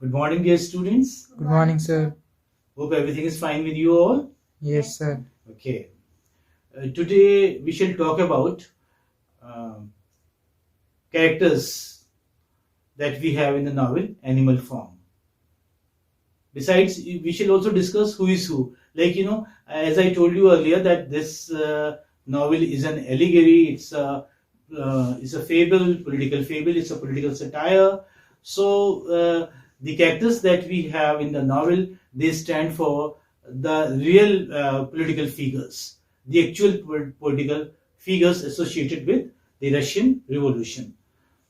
Good morning, dear students. Good morning, sir. Hope everything is fine with you all. Yes, sir. Okay. Today we shall talk about um characters that we have in the novel Animal Farm. Besides, we shall also discuss who is who. Like, as I told you earlier, that this novel is an allegory. It's a fable, political fable. It's a political satire. So the characters that we have in the novel, they stand for the real political figures, the actual political figures associated with the Russian Revolution.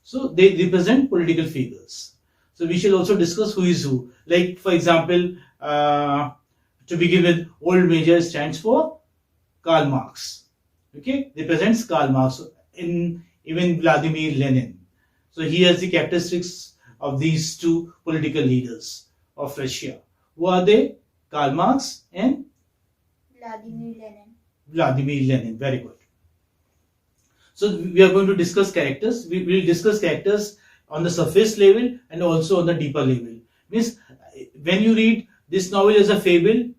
So they represent political figures. So we shall also discuss who is who. Like, for example, to begin with, Old Major stands for Karl Marx. Okay, represents Karl Marx, in even Vladimir Lenin. So he has the characteristics of these two political leaders of Russia. Who are they? Karl Marx and Vladimir Lenin. Vladimir Lenin. Very good. So we are going to discuss characters. We will discuss characters on the surface level and also on the deeper level. Means when you read this novel as a fable,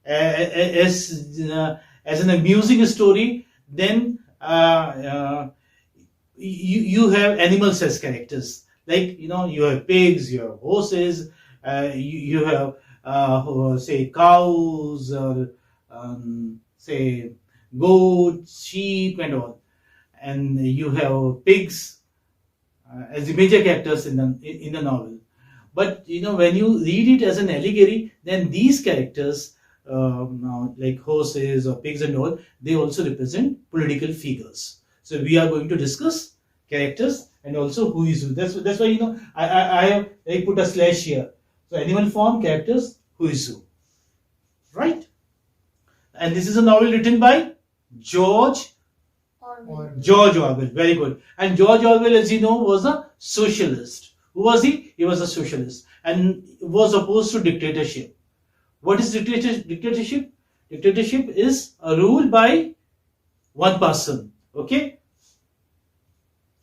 as an amusing story, then you have animals as characters. Like, you have pigs, you have horses, you have say cows, or say goats, sheep, and all, and you have pigs as the major characters in the novel. But when you read it as an allegory, then these characters, now like horses or pigs and all, they also represent political figures. So we are going to discuss characters and also who is who. That's why I put a slash here. So Animal Farm, characters, who is who, right? And this is a novel written by George Orwell. Very good. And George Orwell, as you know, was a socialist. Who was he? He was a socialist and was opposed to dictatorship. What is dictatorship? Dictatorship is a rule by one person. Okay?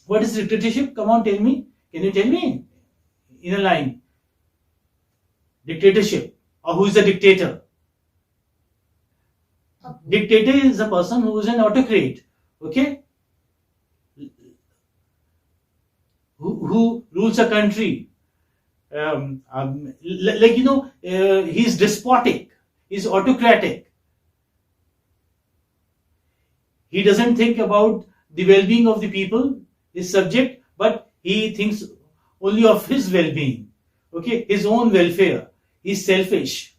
What is dictatorship? Come on, tell me. Can you tell me in a line? Dictatorship. Or who is a dictator? Dictator is a person who is an autocrat. Okay? Who rules a country. He's despotic. He's autocratic. He doesn't think about the well-being of the people, his subject, but he thinks only of his well-being. Okay? His own welfare. He's selfish.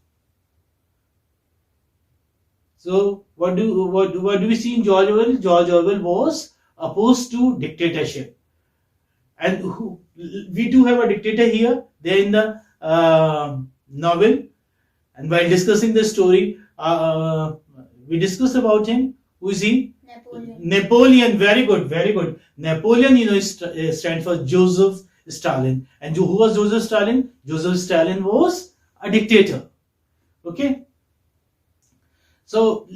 So what do we see in George Orwell? George Orwell was opposed to dictatorship, and we do have a dictator here. There in the novel, and while discussing the story, we discussed about him. Who is he? Napoleon. Very good, very good. Napoleon, stands for Joseph Stalin. And who was Joseph Stalin? Joseph Stalin was a dictator. Okay. So,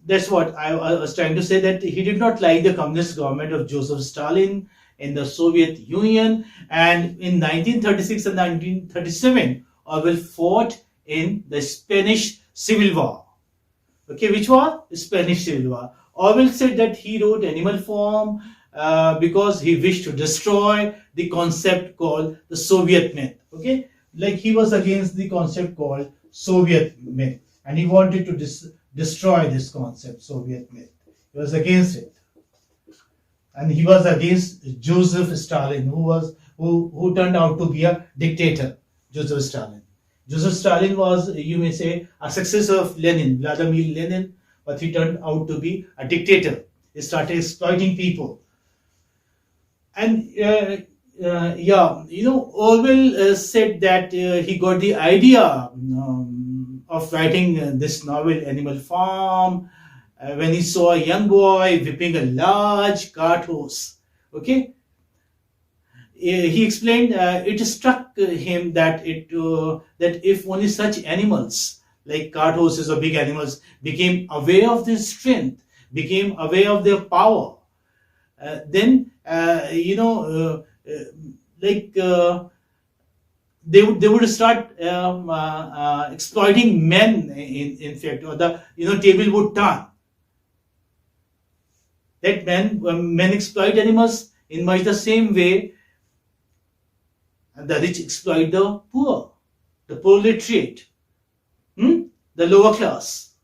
that's what I was trying to say, that he did not like the communist government of Joseph Stalin in the Soviet Union. And in 1936 and 1937, Orwell fought in the Spanish Civil War. Okay, which war? The Spanish Civil War. Orwell said that he wrote Animal Farm because he wished to destroy the concept called the Soviet myth. Okay, like he was against the concept called Soviet myth, and he wanted to destroy this concept, Soviet myth. He was against it, and he was against Joseph Stalin, who turned out to be a dictator. Joseph Stalin. Joseph Stalin was, you may say, a successor of Lenin, Vladimir Lenin, but he turned out to be a dictator. He started exploiting people, and Orwell said that he got the idea of writing this novel, Animal Farm, when he saw a young boy whipping a large cart horse. Okay, he explained it struck him that that if only such animals like cart horses or big animals became aware of their strength, became aware of their power, then like they would start exploiting men, in fact, or the table would turn. That men exploit animals in much the same way the rich exploit the proletariat, the lower class.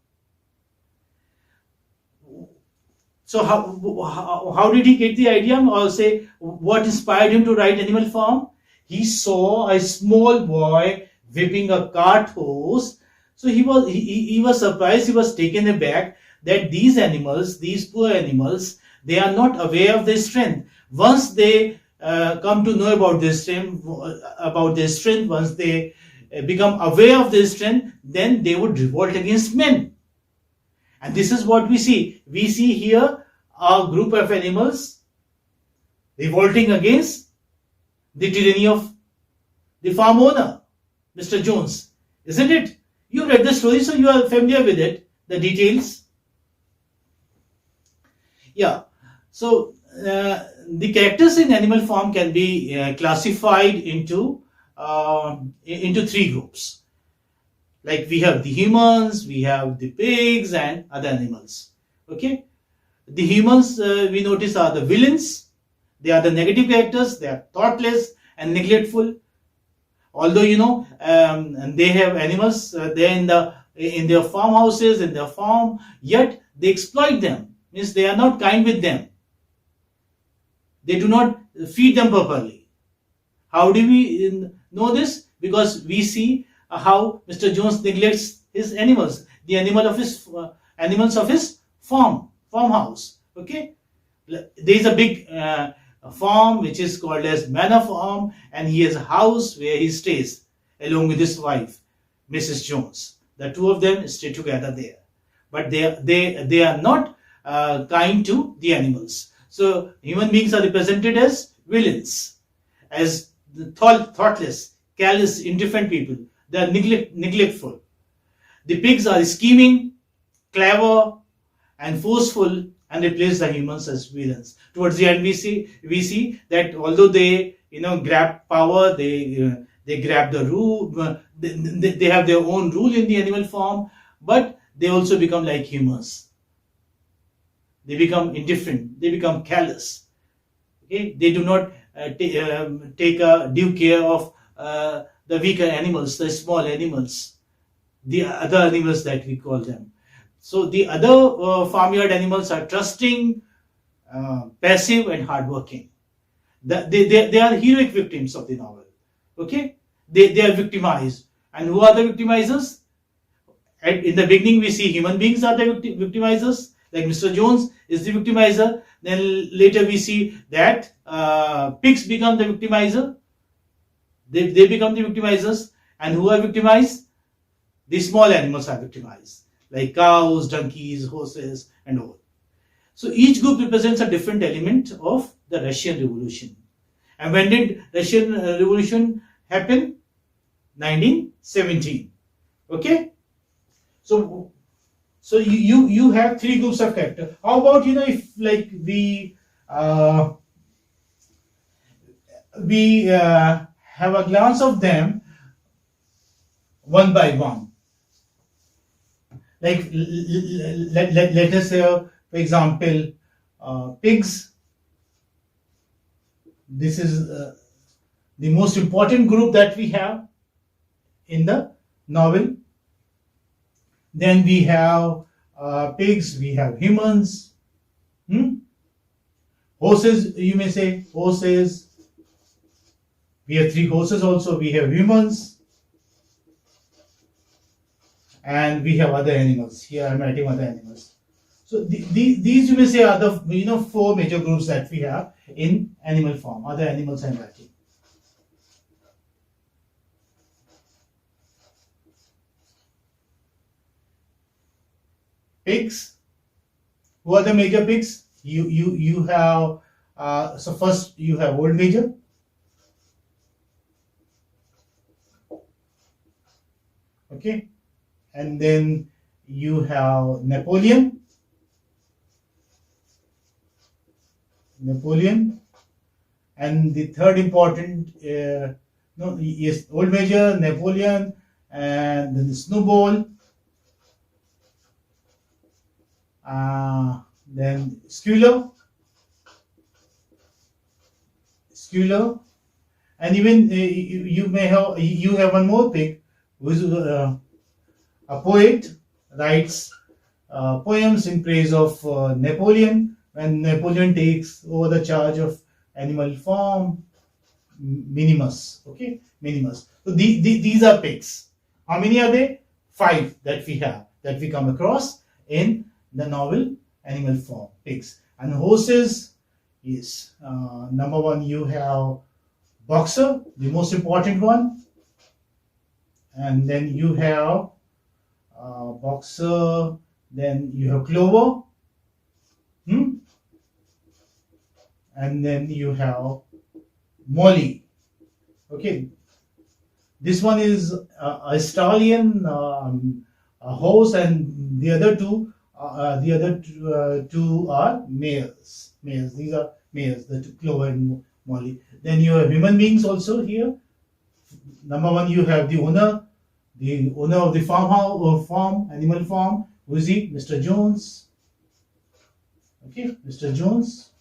So how did he get the idea, or say what inspired him to write Animal Farm? He saw a small boy whipping a cart horse. So he was surprised, he was taken aback that these animals, these poor animals, they are not aware of their strength. Once they come to know about their strength, once they become aware of their strength, then they would revolt against men. And this is what we see. We see here a group of animals revolting against the tyranny of the farm owner, Mr. Jones. Isn't it? You read the story, so you are familiar with it, the details. Yeah. So the characters in Animal Farm can be classified into three groups. Like we have the humans, we have the pigs, and other animals. Okay, the humans we notice are the villains. They are the negative characters. They are thoughtless and neglectful. Although and they have animals there in their farmhouses, in their farm, yet they exploit them. Means they are not kind with them. They do not feed them properly. How do we know this? Because we see how Mr. Jones neglects his animals, the animals of his farmhouse. Okay, there is a big farm which is called as Manor Farm, and he has a house where he stays along with his wife, Mrs. Jones. The two of them stay together there, but they are not kind to the animals. So human beings are represented as villains, as the thoughtless, callous, indifferent people. They are neglectful. The pigs are scheming, clever, and forceful, and replace the humans as villains. Towards the end, we see that although they grab power, they grab the rule, they have their own rule in the animal farm, but they also become like humans. They become indifferent. They become callous. Okay, they do not take due care of the weaker animals, the small animals, the other animals that we call them. So the other farmyard animals are trusting, passive, and hardworking. They are heroic victims of the novel. Okay, they are victimized. And who are the victimizers? In the beginning, we see human beings are the victimizers. Like Mr. Jones is the victimizer. Then later we see that pigs become the victimizer. They become the victimizers. And who are victimized? The small animals are victimized, like cows, donkeys, horses, and all. So each group represents a different element of the Russian Revolution. And when did Russian Revolution happen? 1917. Okay? So you have three groups of characters. How about if like we have a glance of them one by one. Like let us say, for example, pigs. This is the most important group that we have in the novel. Then we have pigs, we have humans, horses, you may say, horses. We have three horses also, we have humans, and we have other animals. Here I'm writing other animals. So these you may say are the four major groups that we have in animal form. Other animals I'm writing. Pigs. Who are the major pigs? You have so first you have Old Major. Okay, and then you have Napoleon, And the third important no, is Old Major, Napoleon, and then the Snowball, then Sculler, and even you have one more pig, who is a poet, writes poems in praise of Napoleon when Napoleon takes over the charge of animal farm, Minimus. Okay, Minimus. So these are pigs. How many are they? 5 that we come across in the novel Animal Farm, pigs. And horses is number 1. You have Boxer, the most important one, and then you have Boxer. Then you have Clover, and then you have Molly. Okay, this one is a stallion, a horse, and the other two are mares. These are mares, the two, Clover and Molly. Then you have human beings also here. Number 1, you have the owner of the farmhouse or farm, animal farm. Who is he? Mr. Jones. Okay, Mr. Jones.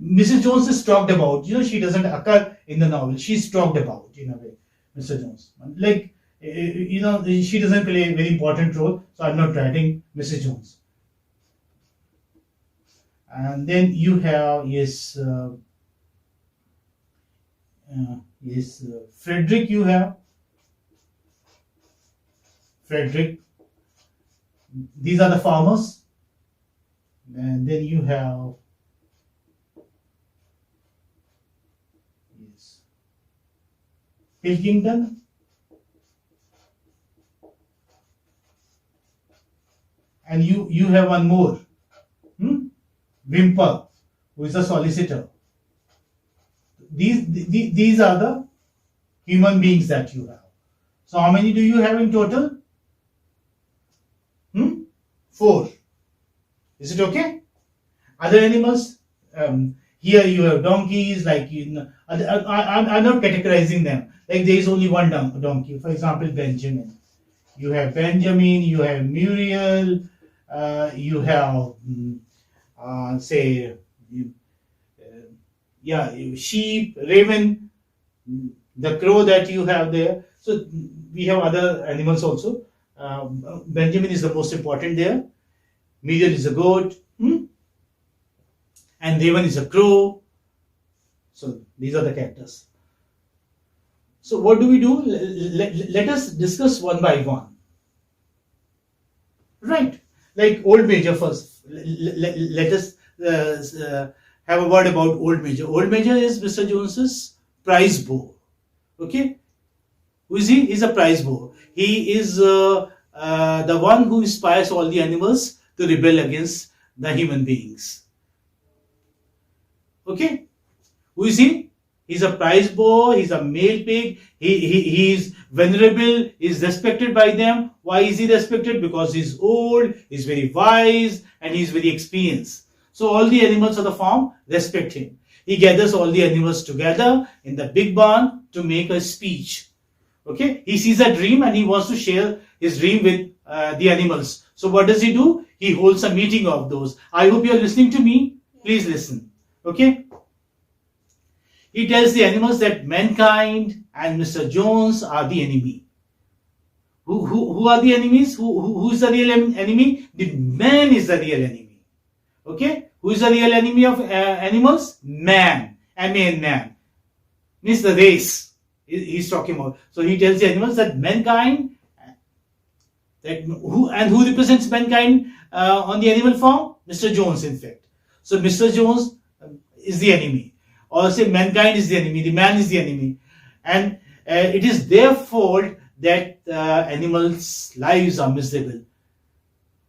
Mrs. Jones is talked about. She doesn't occur in the novel. She's talked about in a way. Mr. Jones. Like, she doesn't play a very important role. So I'm not writing Mrs. Jones. And then you have Frederick. You have Frederick. These are the farmers, and then you have Pilkington, and you have one more, Wimper, who is a solicitor. These are the human beings that you have. So how many do you have in total? 4. Is it okay? Other animals, here you have donkeys, like I'm not categorizing them. Like there is only one donkey. For example, Benjamin. You have Benjamin, you have Muriel, you have sheep, raven, the crow that you have there. So we have other animals also. Benjamin is the most important there. Muriel is a goat, and raven is a crow. So these are the characters. So what do we do? Let us discuss one by one. Right, like Old Major first. Let us have a word about Old Major. Old Major is Mr. Jones's prize bow. Okay, who is he? He's a prize bow. He is the one who inspires all the animals to rebel against the human beings. Okay, who is he? He's a prize bow. He's a male pig. He is venerable. Is respected by them. Why is he respected? Because he's old. He's very wise, and he's very experienced. So all the animals of the farm respect him. He gathers all the animals together in the big barn to make a speech. Okay, he sees a dream and he wants to share his dream with the animals. So what does he do? He holds a meeting of those. I hope you are listening to me. Please listen. Okay. He tells the animals that mankind and Mr. Jones are the enemy. Who are the enemies? Who is the real enemy? The man is the real enemy. Okay? Who is the real enemy of animals? Man. Man. Means the race. He's talking about. So he tells the animals that mankind, who represents mankind on the animal farm? Mr. Jones, in fact. So Mr. Jones is the enemy. Or say mankind is the enemy, the man is the enemy. And it is their fault that animals' lives are miserable.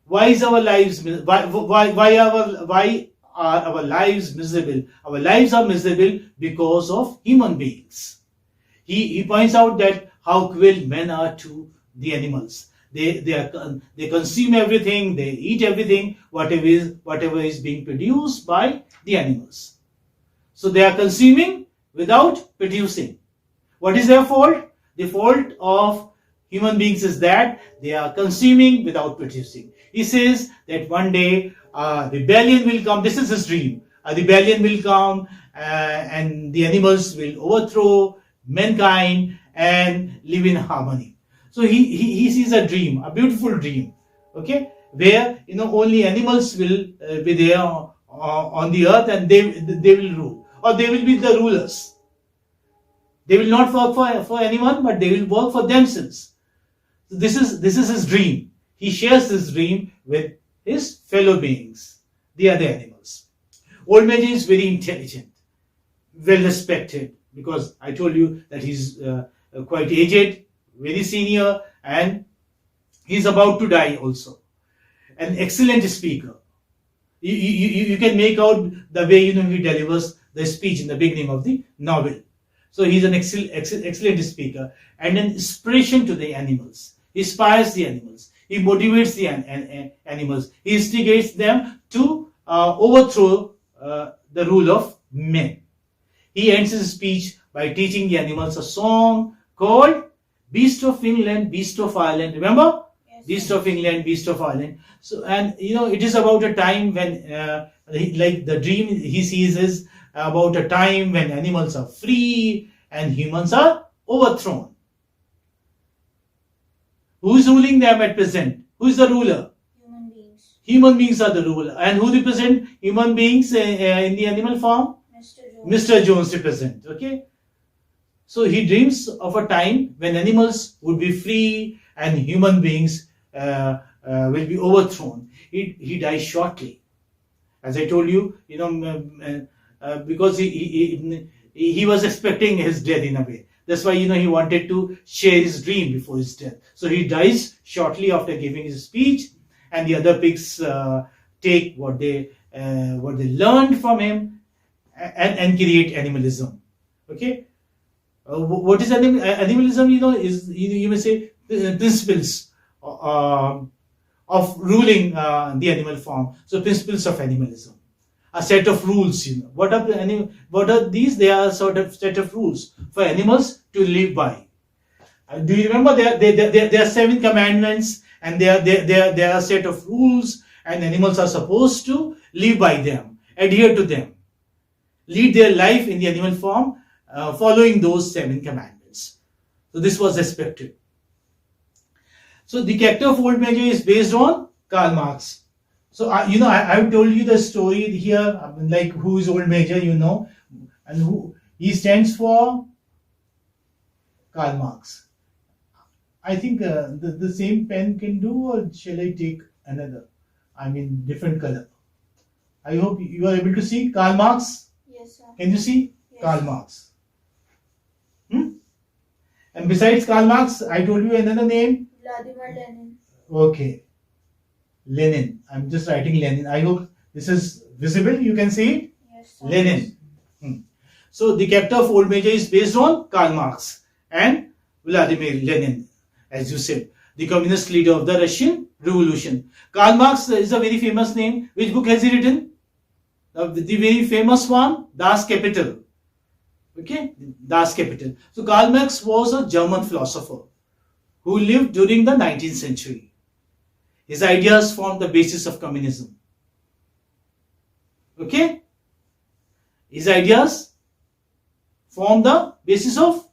Why is our lives why are our lives miserable? Our lives are miserable because of human beings. He points out that how cruel men are to the animals. They consume everything, they eat everything, whatever is being produced by the animals. So they are consuming without producing. What is their fault? The fault of human beings is that they are consuming without producing. He says that one day rebellion will come. This is his dream. A rebellion will come and the animals will overthrow mankind and live in harmony. So he sees a dream, a beautiful dream, okay, where only animals will be there on the earth, and they will rule, or they will be the rulers. They will not work for anyone, but they will work for themselves. So this is his dream. He shares this dream with his fellow beings, the other animals. Old Major is very intelligent, well respected, because I told you that he's quite aged, very senior, and he's about to die also. An excellent speaker. You can make out the way he delivers the speech in the beginning of the novel. So he's an excellent speaker and an inspiration to the animals. He inspires the animals. He motivates the animals. He instigates them to overthrow the rule of men. He ends his speech by teaching the animals a song called Beast of England, Beast of Ireland. Remember? Yes. Beast of England, Beast of Ireland. So, and it is about a time when, like the dream he sees is about a time when animals are free and humans are overthrown. Who is ruling them at present? Who is the ruler? Human beings. Human beings are the ruler. And who represent human beings in the animal form? Mr. Jones. Mr. Jones represent. Okay. So he dreams of a time when animals would be free and human beings will be overthrown. He dies shortly. As I told you, because he was expecting his death in a way. That's why he wanted to share his dream before his death. So he dies shortly after giving his speech, and the other pigs take what they learned from him and create animalism. Okay. What is animalism? Is you may say principles of ruling the animal form. So principles of animalism, a set of rules. What are these? They are sort of set of rules for animals to live by. Do you remember there are 7 commandments, and there are a set of rules, and animals are supposed to live by them, adhere to them, lead their life in the animal form, following those 7 commandments. So this was expected. So the character of Old Major is based on Karl Marx. So I've told you the story here, like who is Old Major, and who he stands for. Karl Marx. I think the same pen can do, or shall I take another? Different color. I hope you are able to see Karl Marx. Yes, sir. Can you see? Yes. Karl Marx. And besides Karl Marx, I told you another name. Vladimir Lenin. Okay. Lenin. I'm just writing Lenin. I hope this is visible. You can see it. Yes, sir. Lenin. So the character of Old Major is based on Karl Marx and Vladimir Lenin, as you said, the communist leader of the Russian Revolution. Karl Marx is a very famous name. Which book has he written? The very famous one, Das Kapital. Okay, Das Kapital. So Karl Marx was a German philosopher who lived during the 19th century. His ideas formed the basis of communism. Okay? His ideas form the basis of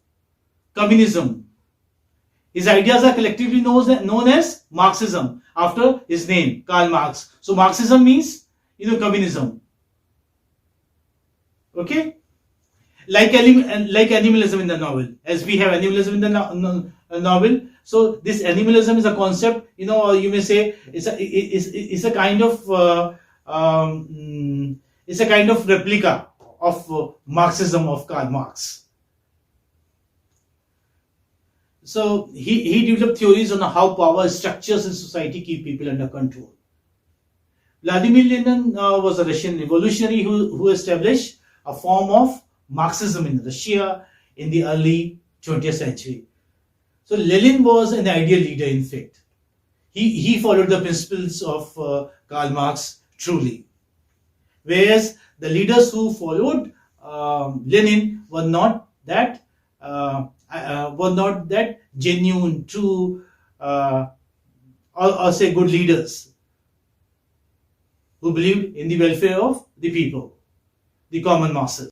communism. His ideas are collectively known as Marxism, after his name, Karl Marx. So Marxism means, communism. Okay? Like animalism in the novel. As we have animalism in the novel, so this animalism is a concept, or you may say it's a kind of replica of Marxism of Karl Marx. So he developed theories on how power structures in society keep people under control. Vladimir Lenin was a Russian revolutionary who established a form of Marxism in Russia in the early 20th century. So Lenin was an ideal leader, in fact. He followed the principles of Karl Marx truly. Whereas the leaders who followed Lenin were not that genuine, true, or say good leaders who believed in the welfare of the people, the common masses.